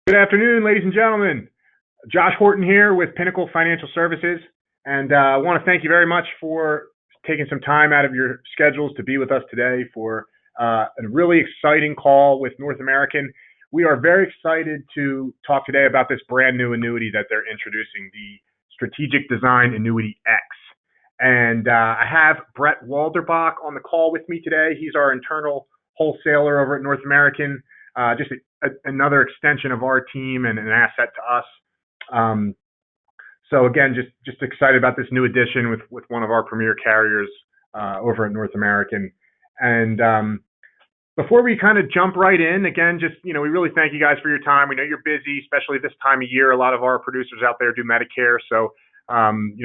Good afternoon, ladies and gentlemen. Josh Horton here with Pinnacle Financial Services, and I want to thank you very much for taking some time out of your schedules to be with us today for a really exciting call with North American. We are very excited to talk today about this brand new annuity that they're introducing, the Strategic Design Annuity X. And I have Brett Walderbach on the call with me today. He's our internal wholesaler over at North American. Just another extension of our team and an asset to us. So again, just excited about this new addition with one of our premier carriers over at North American. And before we kind of jump right in, again, we really thank you guys for your time. We know you're busy, especially this time of year. A lot of our producers out there do Medicare, so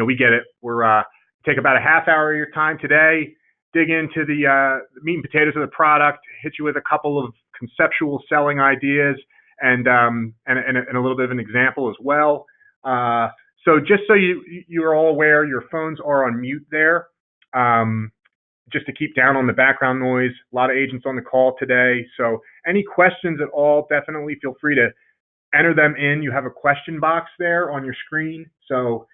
we get it. We're take about a half hour of your time today, dig into the meat and potatoes of the product, hit you with a couple of conceptual selling ideas, and a little bit of an example as well. So just so you're all aware, your phones are on mute there, just to keep down on the background noise. A lot of agents on the call today, so any questions at all, definitely feel free to enter them in. You have a question box there on your screen, so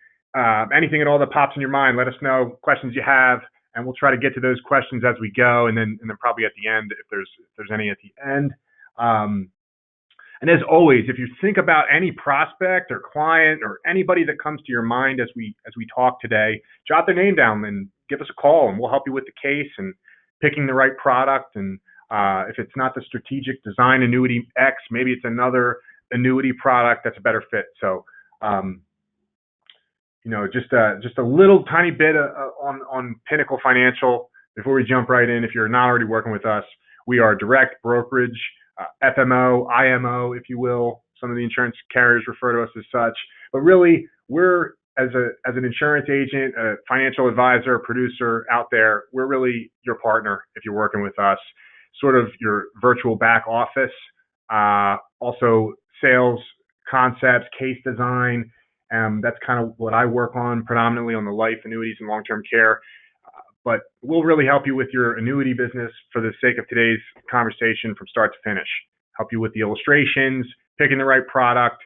anything at all that pops in your mind, let us know questions you have, and we'll try to get to those questions as we go, and then probably at the end if there's any at the end. And as always, if you think about any prospect or client or anybody that comes to your mind as we talk today, jot their name down and give us a call, and we'll help you with the case and picking the right product. And if it's not the Strategic Design Annuity X, maybe it's another annuity product that's a better fit. So just a little tiny bit on Pinnacle Financial before we jump right in. If you're not already working with us, we are direct brokerage, FMO, IMO, if you will. Some of the insurance carriers refer to us as such, but really we're as an insurance agent, a financial advisor, producer out there, we're really your partner if you're working with us, sort of your virtual back office, also sales concepts, case design. That's kind of what I work on predominantly on the life, annuities, and long-term care. But we'll really help you with your annuity business for the sake of today's conversation from start to finish. Help you with the illustrations, picking the right product,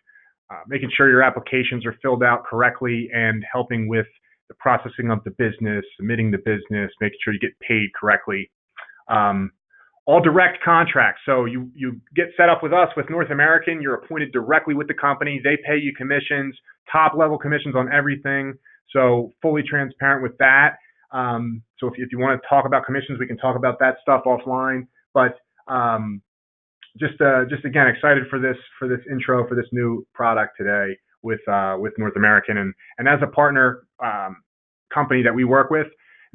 making sure your applications are filled out correctly, and helping with the processing of the business, submitting the business, making sure you get paid correctly. All direct contracts. So you get set up with us with North American. You're appointed directly with the company. They pay you commissions, top level commissions on everything. So fully transparent with that. So if you want to talk about commissions, we can talk about that stuff offline. But just again, excited for this intro for this new product today with North American, and as a partner company that we work with,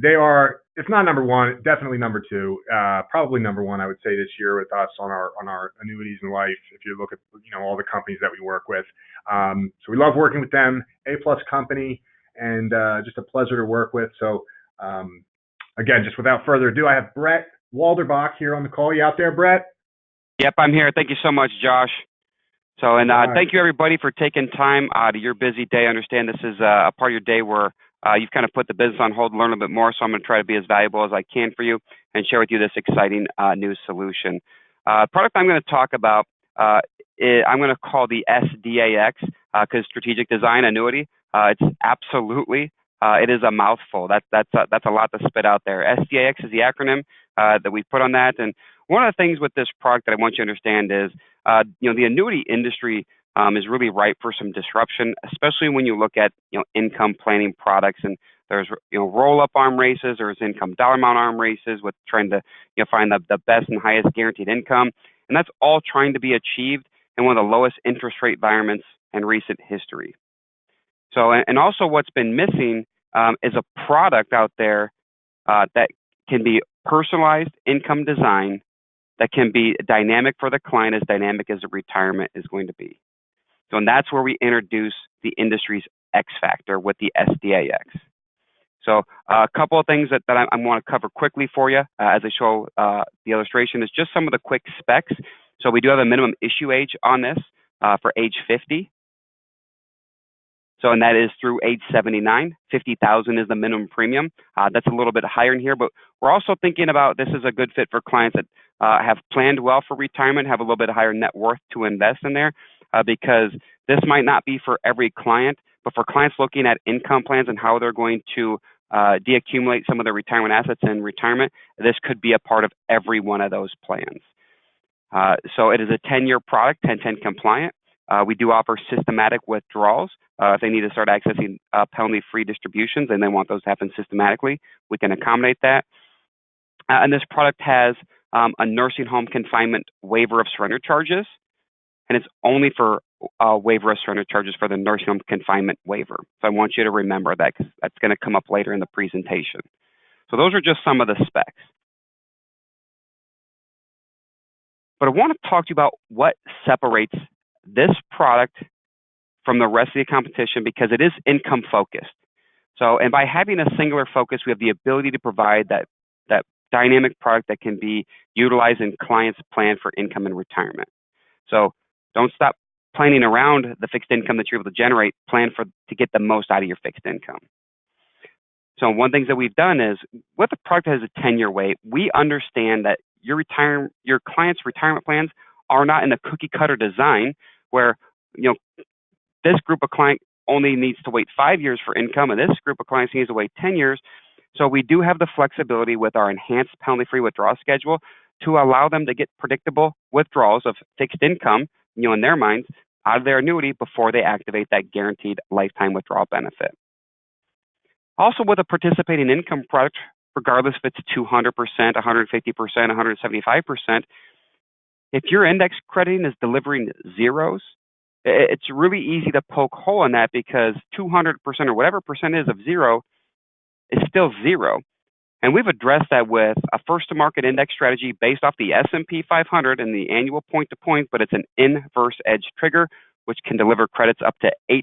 they are, if not number one, definitely number two, probably number one, I would say, this year with us on our annuities and life. If you look at all the companies that we work with, so we love working with them. A+ company, and just a pleasure to work with. So again, just without further ado, I have Brett Walderbach here on the call. You out there, Brett? Yep, I'm here. Thank you so much, Josh. So, and thank you everybody for taking time out of your busy day. I understand this is a part of your day where you've kind of put the business on hold, learn a little bit more. So I'm going to try to be as valuable as I can for you and share with you this exciting new solution. Product I'm going to talk about, I'm going to call the SDAX because Strategic Design Annuity. It's absolutely, it is a mouthful. That's a lot to spit out there. SDAX is the acronym that we put on that. And one of the things with this product that I want you to understand is, the annuity industry is really ripe for some disruption, especially when you look at income planning products. And there's roll-up arm races, there's income dollar amount arm races with trying to find the best and highest guaranteed income, and that's all trying to be achieved in one of the lowest interest rate environments in recent history. So, and also what's been missing is a product out there that can be personalized income design, that can be dynamic for the client, as dynamic as the retirement is going to be. So, and that's where we introduce the industry's XFactor with the SDAX. So a couple of things that I want to cover quickly for you as I show the illustration is just some of the quick specs. So we do have a minimum issue age on this for age 50. So, and that is through age 79. 50,000 is the minimum premium. That's a little bit higher in here, but we're also thinking about this is a good fit for clients that have planned well for retirement, have a little bit higher net worth to invest in there. because this might not be for every client, but for clients looking at income plans and how they're going to deaccumulate some of their retirement assets in retirement, this could be a part of every one of those plans. So it is a 10-year product, 1010 compliant. We do offer systematic withdrawals. If they need to start accessing penalty-free distributions and they want those to happen systematically, we can accommodate that. And this product has a nursing home confinement waiver of surrender charges, and it's only for waiver of surrender charges for the nursing home confinement waiver. So I want you to remember that because that's going to come up later in the presentation. So those are just some of the specs. But I want to talk to you about what separates this product from the rest of the competition, because it is income focused. So, and by having a singular focus, we have the ability to provide that dynamic product that can be utilized in clients' plan for income and retirement. So don't stop planning around the fixed income that you're able to generate. Plan to get the most out of your fixed income. So one thing that we've done is, with the product that has a 10-year wait, we understand that your clients' retirement plans are not in a cookie cutter design where this group of client only needs to wait 5 years for income, and this group of clients needs to wait 10 years. So we do have the flexibility with our enhanced penalty-free withdrawal schedule to allow them to get predictable withdrawals of fixed income, in their minds, out of their annuity before they activate that guaranteed lifetime withdrawal benefit. Also, with a participating income product, regardless if it's 200%, 150%, 175%, if your index crediting is delivering zeros, it's really easy to poke hole in that, because 200% or whatever percent is of zero is still zero. And we've addressed that with a first-to-market index strategy based off the S&P 500 and the annual point-to-point, but it's an inverse edge trigger, which can deliver credits up to 8%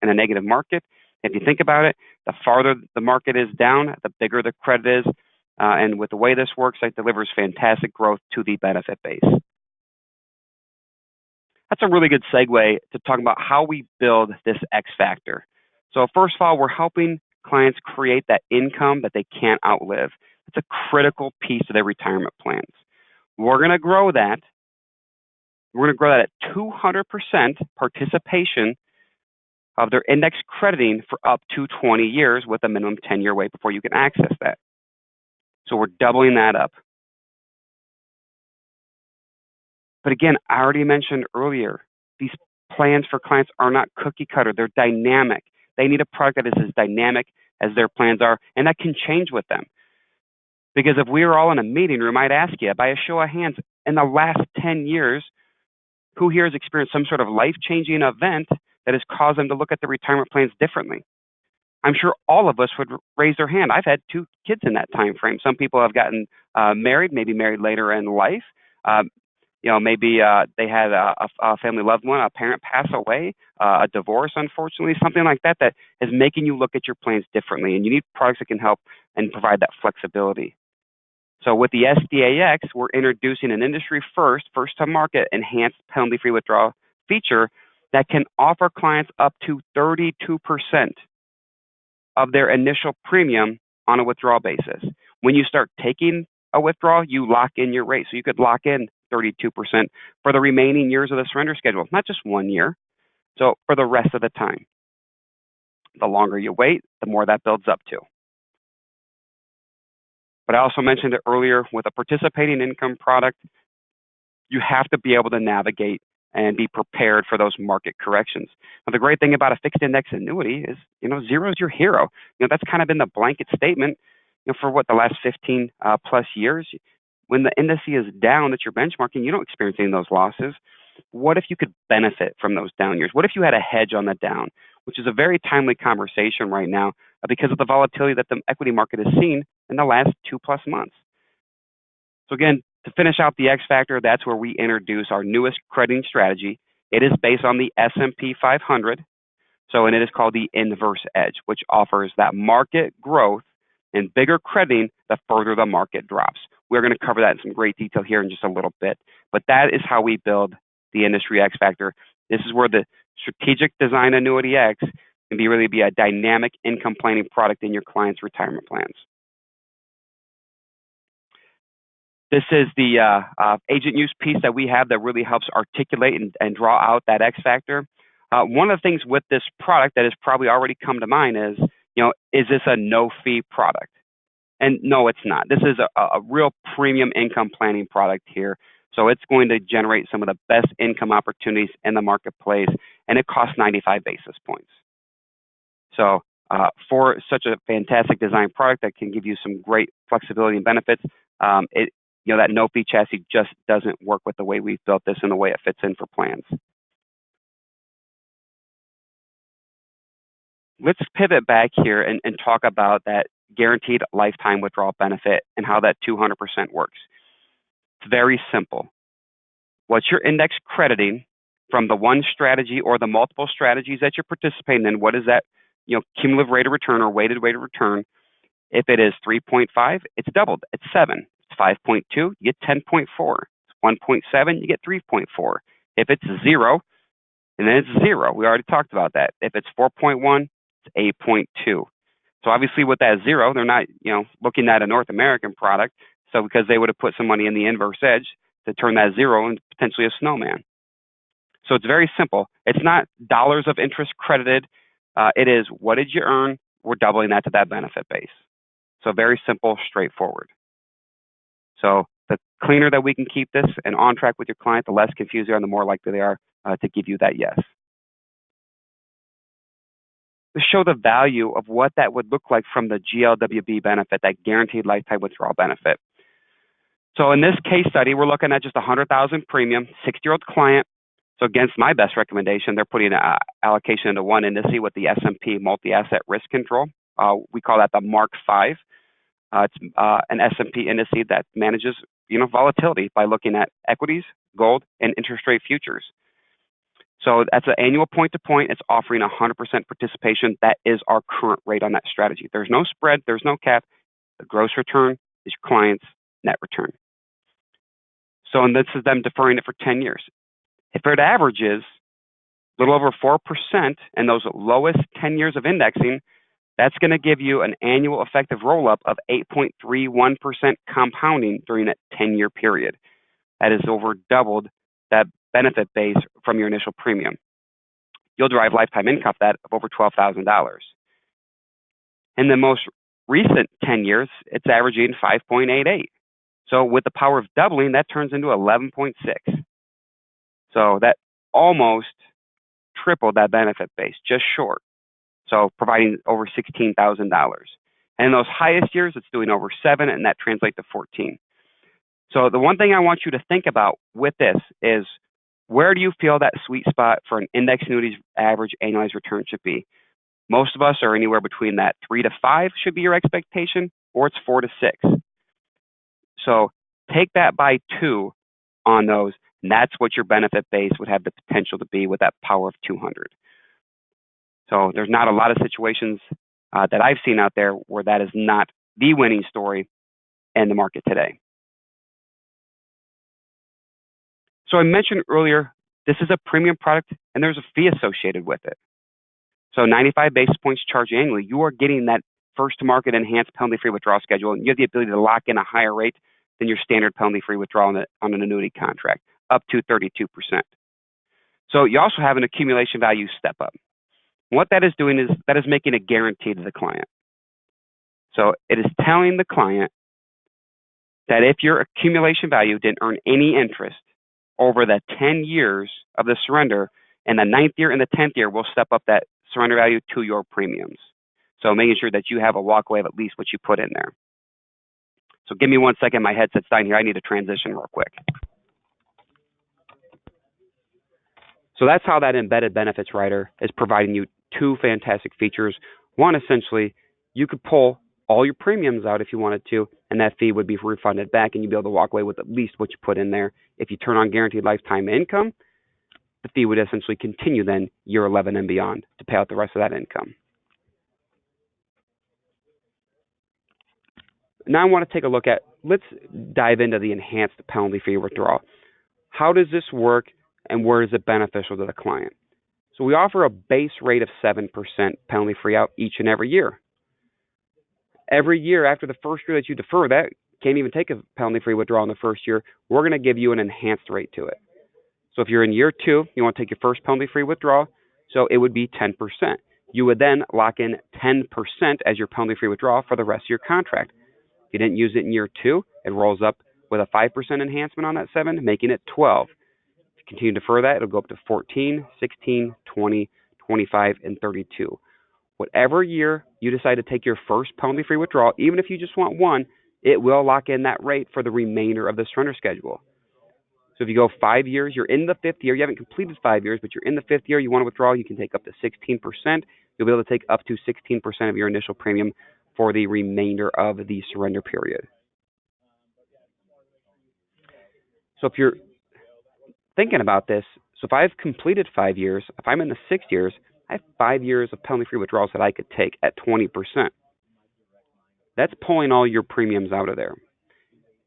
in a negative market. If you think about it, the farther the market is down, the bigger the credit is. And with the way this works, it delivers fantastic growth to the benefit base. That's a really good segue to talk about how we build this XFactor. So first of all, we're helping clients create that income that they can't outlive. It's a critical piece of their retirement plans. We're going to grow that. We're going to grow that at 200% participation of their index crediting for up to 20 years with a minimum 10-year wait before you can access that. So we're doubling that up. But again, I already mentioned earlier, these plans for clients are not cookie cutter. They're dynamic. They need a product that is as dynamic as their plans are, and that can change with them. Because if we were all in a meeting room, I'd ask you, by a show of hands, in the last 10 years, who here has experienced some sort of life-changing event that has caused them to look at their retirement plans differently? I'm sure all of us would raise their hand. I've had 2 kids in that time frame. Some people have gotten married, maybe married later in life. Maybe they had a family loved one, a parent pass away, a divorce, unfortunately, something like that, that is making you look at your plans differently. And you need products that can help and provide that flexibility. So with the SDAX, we're introducing an industry first-to-market enhanced penalty-free withdrawal feature that can offer clients up to 32% of their initial premium on a withdrawal basis. When you start taking a withdrawal, you lock in your rate. So you could lock in 32% for the remaining years of the surrender schedule, not just 1 year. So for the rest of the time. The longer you wait, the more that builds up to. But I also mentioned it earlier, with a participating income product, you have to be able to navigate and be prepared for those market corrections. Now, the great thing about a fixed index annuity is, zero is your hero. That's kind of been the blanket statement, for the last 15 plus years. When the index is down that you're benchmarking, you don't experience any of those losses. What if you could benefit from those down years? What if you had a hedge on the down, which is a very timely conversation right now because of the volatility that the equity market has seen in the last 2+ months. So again, to finish out the XFactor, that's where we introduce our newest crediting strategy. It is based on the S&P 500, and it is called the Inverse Edge, which offers that market growth and bigger crediting the further the market drops. We're going to cover that in some great detail here in just a little bit, but that is how we build the industry XFactor. This is where the strategic design Annuity X can really be a dynamic income planning product in your client's retirement plans. This is the agent use piece that we have that really helps articulate and draw out that X factor. One of the things with this product that has probably already come to mind is, is this a no-fee product? And no, it's not. This is a real premium income planning product here. So it's going to generate some of the best income opportunities in the marketplace, and it costs 95 basis points. So for such a fantastic design product that can give you some great flexibility and benefits, that no-fee chassis just doesn't work with the way we've built this and the way it fits in for plans. Let's pivot back here and talk about that guaranteed lifetime withdrawal benefit and how that 200% works. It's very simple. What you're index crediting from the one strategy or the multiple strategies that you're participating in, what is that cumulative rate of return or weighted rate of return? If it is 3.5, it's doubled. It's 7. It's 5.2, you get 10.4. It's 1.7, you get 3.4. If it's 0, and then it's 0. We already talked about that. If it's 4.1, it's 8.2. So obviously with that 0, they're not looking at a North American product. So because they would have put some money in the inverse edge to turn that 0 into potentially a snowman. So it's very simple. It's not dollars of interest credited. It is, what did you earn? We're doubling that to that benefit base. So very simple, straightforward. So the cleaner that we can keep this and on track with your client, the less confused they are and the more likely they are to give you that yes. To show the value of what that would look like from the GLWB benefit, that guaranteed lifetime withdrawal benefit. So in this case study, we're looking at just $100,000 premium, 60-year-old client. So against my best recommendation, they're putting an allocation into one indice with the S&P multi-asset risk control. We call that the Mark 5. It's an S&P indice that manages volatility by looking at equities, gold, and interest rate futures. So that's an annual point-to-point. It's offering 100% participation. That is our current rate on that strategy. There's no spread. There's no cap. The gross return is your client's net return. So, and this is them deferring it for 10 years. If it averages a little over 4% in those lowest 10 years of indexing, that's going to give you an annual effective roll-up of 8.31% compounding during that 10-year period. That is over doubled that benefit base from your initial premium. You'll derive lifetime income that of over $12,000. In the most recent 10 years, it's averaging 5.88. So with the power of doubling, that turns into 11.6. So that almost tripled that benefit base, just short. So providing over $16,000. And in those highest years, it's doing over 7, and that translates to 14. So the one thing I want you to think about with this is, where do you feel that sweet spot for an index annuity's average annualized return should be? Most of us are anywhere between that 3 to 5 should be your expectation, or it's 4 to 6. So take that by 2 on those, and that's what your benefit base would have the potential to be with that power of 200. So there's not a lot of situations that I've seen out there where that is not the winning story in the market today. So I mentioned earlier, this is a premium product and there's a fee associated with it. So 95 basis points charged annually. You are getting that first to market enhanced penalty-free withdrawal schedule, and you have the ability to lock in a higher rate than your standard penalty-free withdrawal on an annuity contract, up to 32%. So you also have an accumulation value step up. What that is doing is that is making a guarantee to the client. So it is telling the client that if your accumulation value didn't earn any interest over the 10 years of the surrender, in the 9th year and the 10th year, we'll step up that surrender value to your premiums. So making sure that you have a walkaway of at least what you put in there. So give me 1 second. My headset's dying here. I need to transition real quick. So that's how that embedded benefits rider is providing you 2 fantastic features. One, essentially, you could pull all your premiums out if you wanted to, and that fee would be refunded back, and you'd be able to walk away with at least what you put in there. If you turn on guaranteed lifetime income, the fee would essentially continue then year 11 and beyond to pay out the rest of that income. Now I want to take a look at, let's dive into the enhanced penalty-free withdrawal. How does this work, and where is it beneficial to the client? So we offer a base rate of 7% penalty-free out each and every year. Every year after the first year that you defer, that can't even take a penalty-free withdrawal in the first year, we're going to give you an enhanced rate to it. So if you're in year 2, you want to take your first penalty-free withdrawal, so it would be 10%. You would then lock in 10% as your penalty-free withdrawal for the rest of your contract. If you didn't use it in year 2, it rolls up with a 5% enhancement on that 7, making it 12. If you continue to defer that, it'll go up to 14, 16, 20, 25, and 32. Whatever year you decide to take your first penalty-free withdrawal, even if you just want one, it will lock in that rate for the remainder of the surrender schedule. So if you go 5 years, you're in the 5th year, you haven't completed 5 years, but you're in the 5th year, you want to withdraw, you can take up to 16%. You'll be able to take up to 16% of your initial premium for the remainder of the surrender period. So if you're thinking about this, so if I've completed 5 years, if I'm in the 6 years, I have 5 years of penalty-free withdrawals that I could take at 20%. That's pulling all your premiums out of there.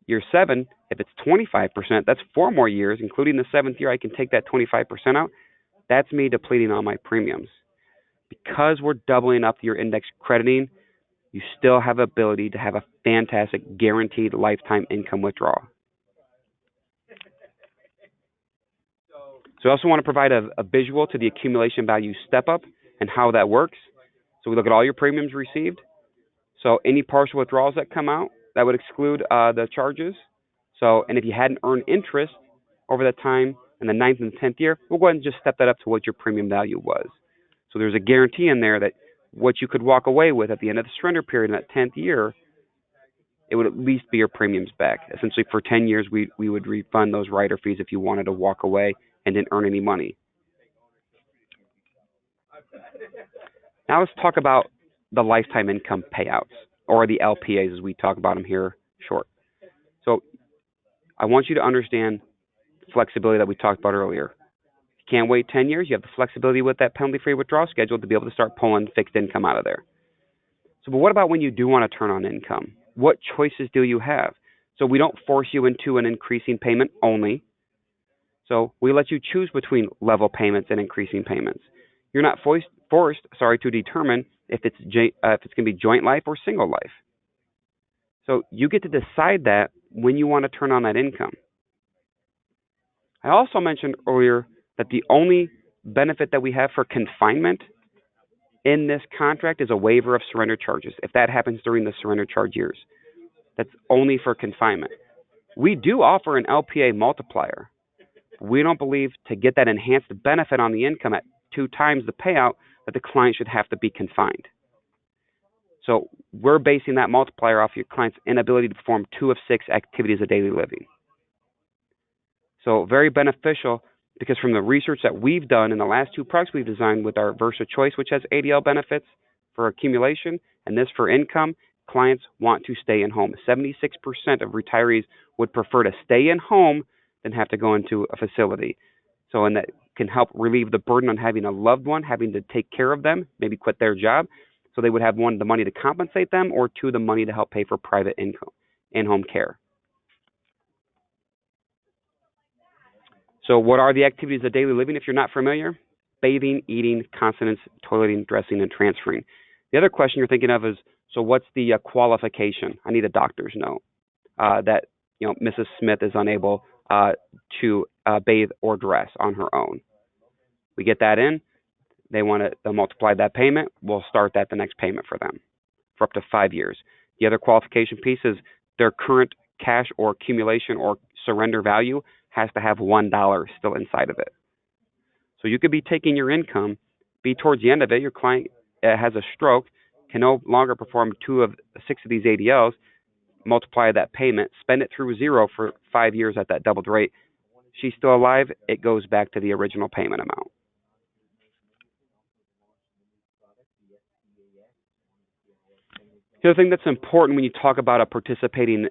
Year 7, if it's 25%, that's 4 more years, including the 7th year, I can take that 25% out. That's me depleting all my premiums. Because we're doubling up your index crediting, you still have ability to have a fantastic guaranteed lifetime income withdrawal. So I also want to provide a visual to the accumulation value step up and how that works. So we look at all your premiums received. So any partial withdrawals that come out, that would exclude the charges. So, and if you hadn't earned interest over that time in the 9th and 10th year, we'll go ahead and just step that up to what your premium value was. So there's a guarantee in there that what you could walk away with at the end of the surrender period in that 10th year, it would at least be your premiums back. Essentially, for 10 years, we would refund those rider fees if you wanted to walk away and didn't earn any money. Now let's talk about the lifetime income payouts, or the LPAs as we talk about them here short. So I want you to understand the flexibility that we talked about earlier. If you can't wait 10 years, you have the flexibility with that penalty-free withdrawal schedule to be able to start pulling fixed income out of there. So, but what about when you do want to turn on income? What choices do you have? So we don't force you into an increasing payment only. So we let you choose between level payments and increasing payments. You're not forced to determine if it's going to be joint life or single life. So you get to decide that when you want to turn on that income. I also mentioned earlier that the only benefit that we have for confinement in this contract is a waiver of surrender charges. If that happens during the surrender charge years, that's only for confinement. We do offer an LPA multiplier. We don't believe to get that enhanced benefit on the income at 2 times the payout that the client should have to be confined. So we're basing that multiplier off your client's inability to perform 2 of 6 activities of daily living. So very beneficial, because from the research that we've done in the last 2 products we've designed with our Versa Choice, which has ADL benefits for accumulation, and this for income, clients want to stay in home. 76% of retirees would prefer to stay in home than have to go into a facility. So, and that can help relieve the burden on having a loved one, having to take care of them, maybe quit their job. So they would have 1, the money to compensate them, or 2, the money to help pay for private income, in-home care. So what are the activities of daily living if you're not familiar? Bathing, eating, continence, toileting, dressing, and transferring. The other question you're thinking of is, so what's the qualification? I need a doctor's note that Mrs. Smith is unable to bathe or dress on her own. We get that in. They'll multiply that payment. We'll start that the next payment for them for up to 5 years. The other qualification piece is their current cash or accumulation or surrender value has to have $1 still inside of it. So you could be taking your income, be towards the end of it, your client has a stroke, can no longer perform 2 of 6 of these ADLs, multiply that payment, spend it through 0 for 5 years at that doubled rate. She's still alive, it goes back to the original payment amount. The other thing that's important when you talk about a participating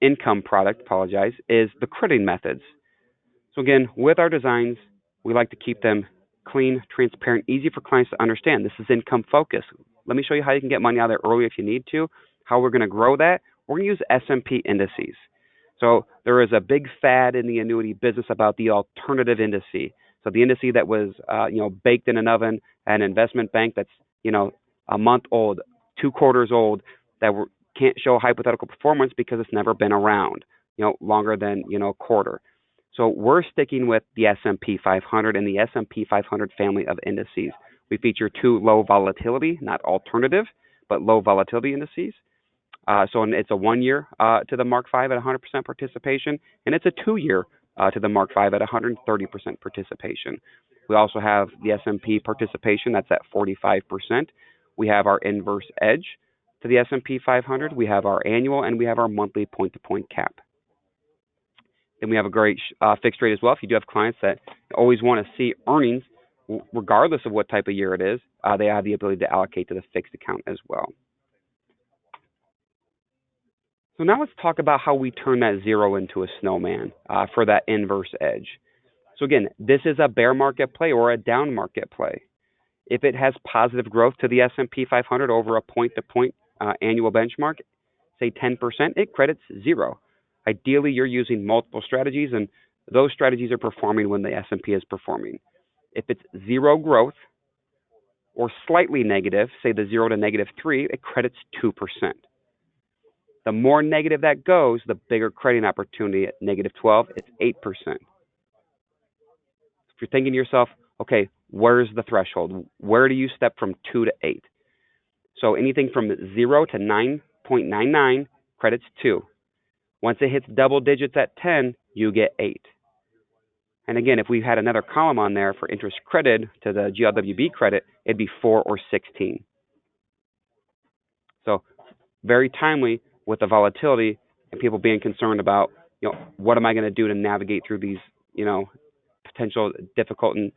income product, is the crediting methods. So again, with our designs, we like to keep them clean, transparent, easy for clients to understand. This is income focused. Let me show you how you can get money out of there early if you need to, how we're going to grow that. We're going to use S&P indices. So there is a big fad in the annuity business about the alternative indice. So the indice that was baked in an oven at an investment bank that's a month old, 2 quarters old, that can't show hypothetical performance because it's never been around, longer than, a quarter. So we're sticking with the S&P 500 and the S&P 500 family of indices. We feature 2 low volatility, not alternative, but low volatility indices. So it's a 1 year to the Mark 5 at 100% participation, and it's a 2 year to the Mark 5 at 130% participation. We also have the S&P participation that's at 45%. We have our inverse edge to the S&P 500. We have our annual, and we have our monthly point-to-point cap. Then we have a great fixed rate as well. If you do have clients that always want to see earnings, regardless of what type of year it is, they have the ability to allocate to the fixed account as well. So now let's talk about how we turn that zero into a snowman for that inverse edge. So again, this is a bear market play or a down market play. If it has positive growth to the S&P 500 over a point-to-point annual benchmark, say 10%, it credits 0. Ideally, you're using multiple strategies, and those strategies are performing when the S&P is performing. If it's 0 growth or slightly negative, say the 0 to -3, it credits 2%. The more negative that goes, the bigger crediting opportunity. At -12, it's 8%. If you're thinking to yourself, okay, where's the threshold? Where do you step from 2 to 8? So anything from 0 to 9.99 credits 2. Once it hits double digits at 10, you get 8. And again, if we had another column on there for interest credit to the GLWB credit, it'd be 4 or 16. So very timely with the volatility and people being concerned about, what am I going to do to navigate through these, potential difficult and,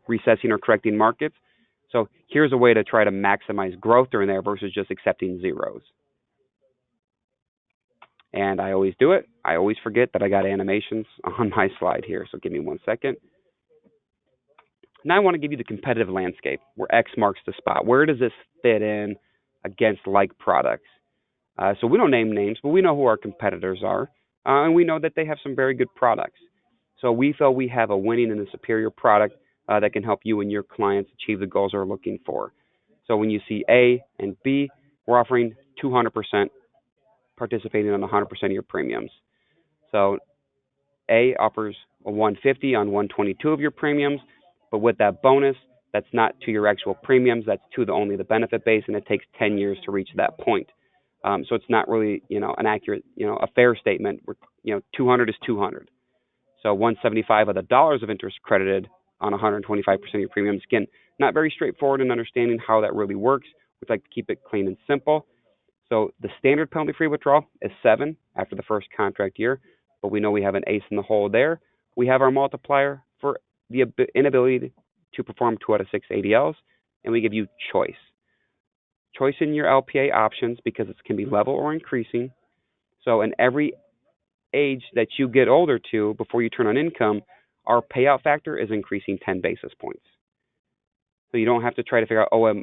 recessing or correcting markets. So here's a way to try to maximize growth during there versus just accepting zeros. And I always do it. I always forget that I got animations on my slide here. So give me 1 second. Now I want to give you the competitive landscape where X marks the spot. Where does this fit in against like products? So we don't name names, but we know who our competitors are. And we know that they have some very good products. So we feel we have a winning and a superior product that can help you and your clients achieve the goals they're looking for. So when you see A and B, we're offering 200% participating on 100% of your premiums. So A offers a 150 on 122 of your premiums, but with that bonus, that's not to your actual premiums, that's to only the benefit base, and it takes 10 years to reach that point. So it's not really, an accurate, a fair statement. 200 is 200. So 175 of the dollars of interest credited on 125% of your premiums. Again, not very straightforward in understanding how that really works. We'd like to keep it clean and simple. So the standard penalty-free withdrawal is 7 after the first contract year, but we know we have an ace in the hole there. We have our multiplier for the inability to perform 2 out of 6 ADLs, and we give you choice. Choice in your LPA options because it can be level or increasing. So in every age that you get older to before you turn on income, our payout factor is increasing 10 basis points. So you don't have to try to figure out,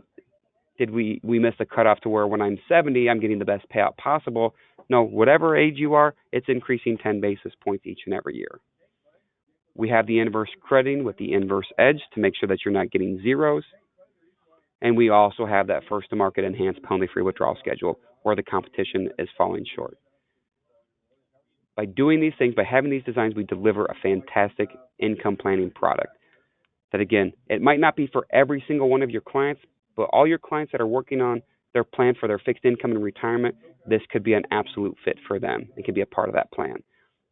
did we miss the cutoff to where when I'm 70, I'm getting the best payout possible? No, whatever age you are, it's increasing 10 basis points each and every year. We have the inverse crediting with the inverse edge to make sure that you're not getting zeros. And we also have that first to market enhanced penalty-free withdrawal schedule where the competition is falling short. By doing these things, by having these designs, we deliver a fantastic income planning product. That again, it might not be for every single one of your clients, but all your clients that are working on their plan for their fixed income and retirement, this could be an absolute fit for them. It could be a part of that plan.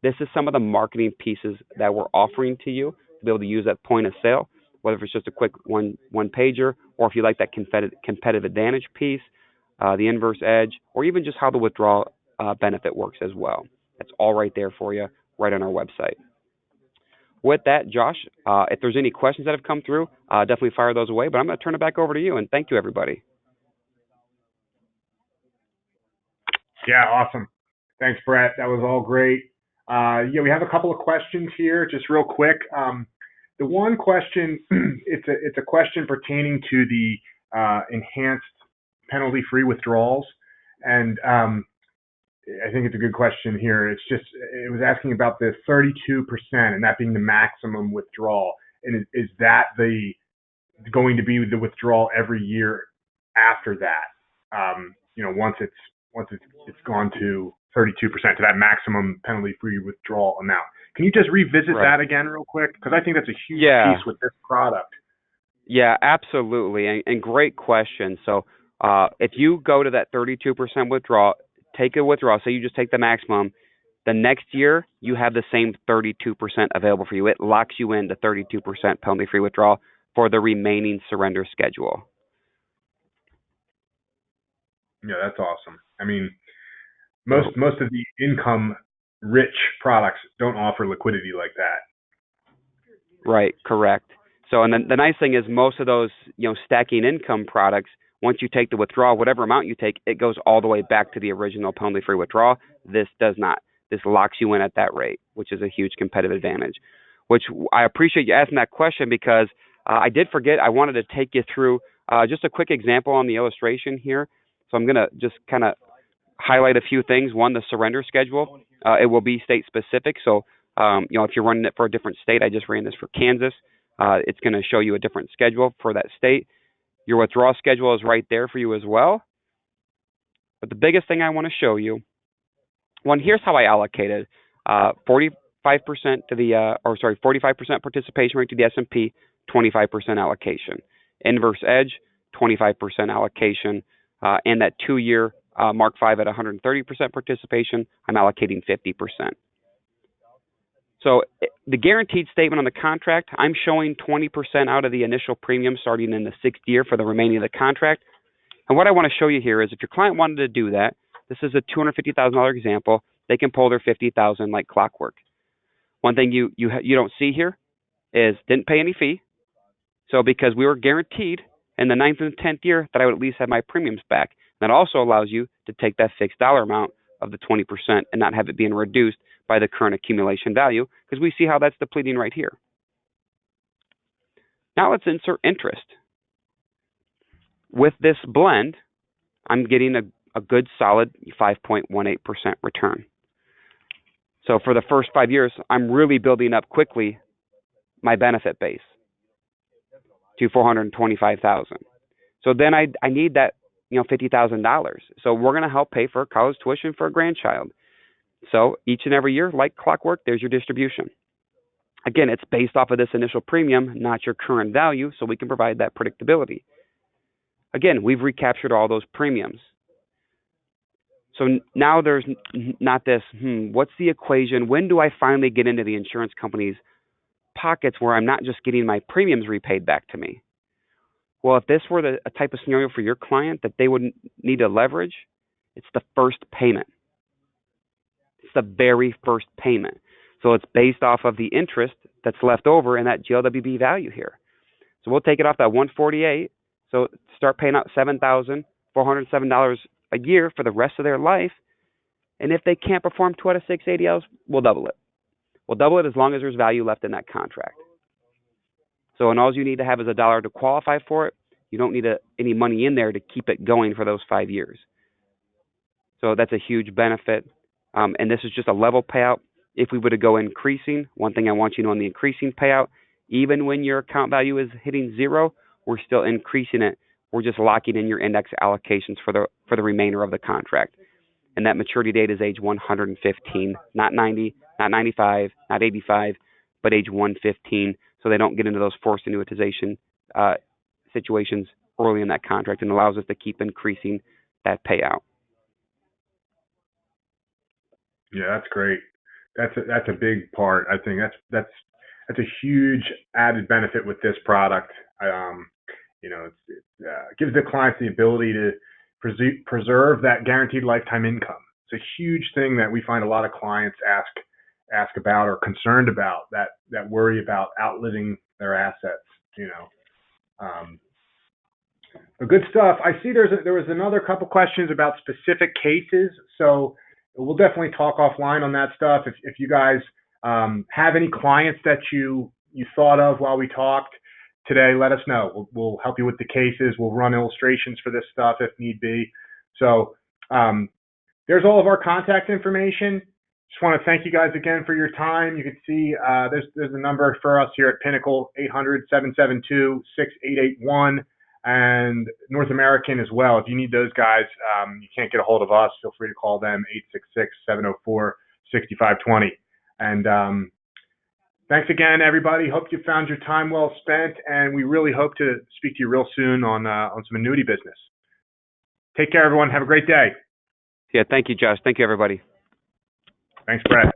This is some of the marketing pieces that we're offering to you to be able to use at point of sale, whether it's just a quick one pager, or if you like that competitive advantage piece, the inverse edge, or even just how the withdrawal benefit works as well. That's all right there for you, right on our website. With that, Josh, if there's any questions that have come through, definitely fire those away. But I'm going to turn it back over to you, and thank you, everybody. Yeah, awesome. Thanks, Brett. That was all great. We have a couple of questions here, just real quick. The one question, it's a question pertaining to the enhanced penalty-free withdrawals, and I think it's a good question here. It was asking about the 32% and that being the maximum withdrawal. And is that going to be the withdrawal every year after that? once it's gone to 32% to that maximum penalty-free withdrawal amount. Can you just revisit that again real quick? Because I think that's a huge piece with this product. Yeah, absolutely, and great question. So if you go to that 32% withdrawal, take a withdrawal, say you just take the maximum, the next year you have the same 32% available for you. It locks you into 32% penalty-free withdrawal for the remaining surrender schedule. Yeah, that's awesome. I mean, most of the income-rich products don't offer liquidity like that. Right, correct. So, and then the nice thing is most of those, stacking income products, once you take the withdrawal, whatever amount you take, it goes all the way back to the original penalty-free withdrawal. This does not. This locks you in at that rate, which is a huge competitive advantage. Which I appreciate you asking that question because I did forget. I wanted to take you through just a quick example on the illustration here. So I'm going to just kind of highlight a few things. One, the surrender schedule. It will be state specific. So, if you're running it for a different state, I just ran this for Kansas. It's going to show you a different schedule for that state. Your withdrawal schedule is right there for you as well. But the biggest thing I want to show you, here's how I allocated 45% to the, 45% participation rate to the S&P, 25% allocation. Inverse edge, 25% allocation, and that 2-year Mark V at 130% participation, I'm allocating 50%. So the guaranteed statement on the contract, I'm showing 20% out of the initial premium starting in the 6th year for the remaining of the contract. And what I want to show you here is if your client wanted to do that, this is a $250,000 example, they can pull their $50,000 like clockwork. One thing you don't see here is didn't pay any fee. So because we were guaranteed in the 9th and 10th year that I would at least have my premiums back. That also allows you to take that fixed dollar amount of the 20% and not have it being reduced by the current accumulation value because we see how that's depleting right here. Now let's insert interest. With this blend, I'm getting a good solid 5.18% return. So for the first 5 years, I'm really building up quickly my benefit base to $425,000. So then I need that $50,000. So we're going to help pay for college tuition for a grandchild. So each and every year, like clockwork, there's your distribution. Again, it's based off of this initial premium, not your current value, so we can provide that predictability. Again, we've recaptured all those premiums. So now there's not this, what's the equation? When do I finally get into the insurance company's pockets where I'm not just getting my premiums repaid back to me? Well, if this were a type of scenario for your client that they would need to leverage, it's the first payment. It's the very first payment. So it's based off of the interest that's left over in that GLWB value here. So we'll take it off that 148. So start paying out $7,407 a year for the rest of their life. And if they can't perform 2 out of 6 ADLs, we'll double it. We'll double it as long as there's value left in that contract. So, and all you need to have is $1 to qualify for it. You don't need any money in there to keep it going for those 5 years. So that's a huge benefit. And this is just a level payout. If we were to go increasing, one thing I want you to know on the increasing payout, even when your account value is hitting 0, we're still increasing it. We're just locking in your index allocations for the remainder of the contract. And that maturity date is age 115, not 90, not 95, not 85, but age 115. So they don't get into those forced annuitization situations early in that contract, and allows us to keep increasing that payout. Yeah, that's great. That's a big part. I think that's a huge added benefit with this product. It gives the clients the ability to preserve that guaranteed lifetime income. It's a huge thing that we find a lot of clients ask about or concerned about, that worry about outliving their assets. But good stuff. I see there was another couple questions about specific cases, so we'll definitely talk offline on that stuff. If you guys have any clients that you thought of while we talked today, let us know. We'll help you with the cases. We'll run illustrations for this stuff if need be. So there's all of our contact information. Just want to thank you guys again for your time. You can see there's a number for us here at Pinnacle, 800-772-6881. and North American as well. If you need those guys, you can't get a hold of us, feel free to call them, 866-704-6520. And thanks again, everybody. Hope you found your time well spent, and we really hope to speak to you real soon on some annuity business. Take care, everyone. Have a great day. Yeah, thank you, Josh. Thank you, everybody. Thanks, Brett.